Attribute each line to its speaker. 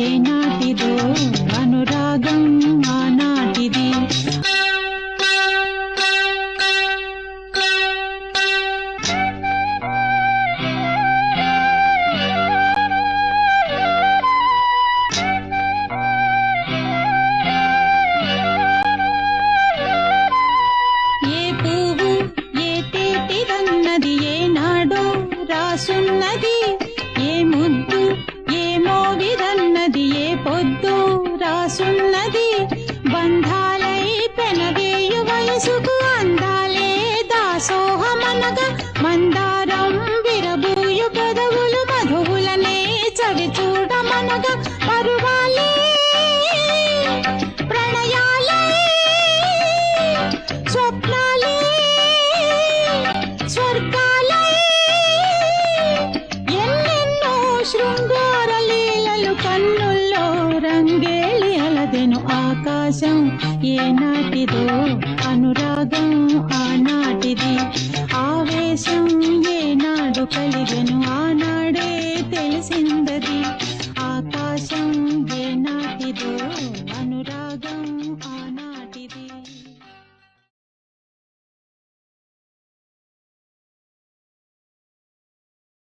Speaker 1: ఏనాటిదో అనురాగం ఆనాటిది. ఏ పువ్వు ఏ తేటిదన్నది ఏనాడో రాసున్నది, ఏ ముద్దు ఏ మోవిదన్నది ఏ పొద్దు రాసున్నది. బంధాలై పెనవేయు వయసుకు అందాలే దాసోహమనగా, మందారం విరబూయు పెదవులు మధువులనే చవి చూడమనగా. పరువాలే ప్రణయాలే స్వప్నాలే స్వర్గాలే, ఎన్నెన్నో శృంగార లీలలు కన్నుల్లో రంగేలి అలదెను ఆకాశం. ఏనాటిదో అనురాగం ఆనాటిది, ఆవేశం ఏనాడు కలిగెను ఆనాటిది.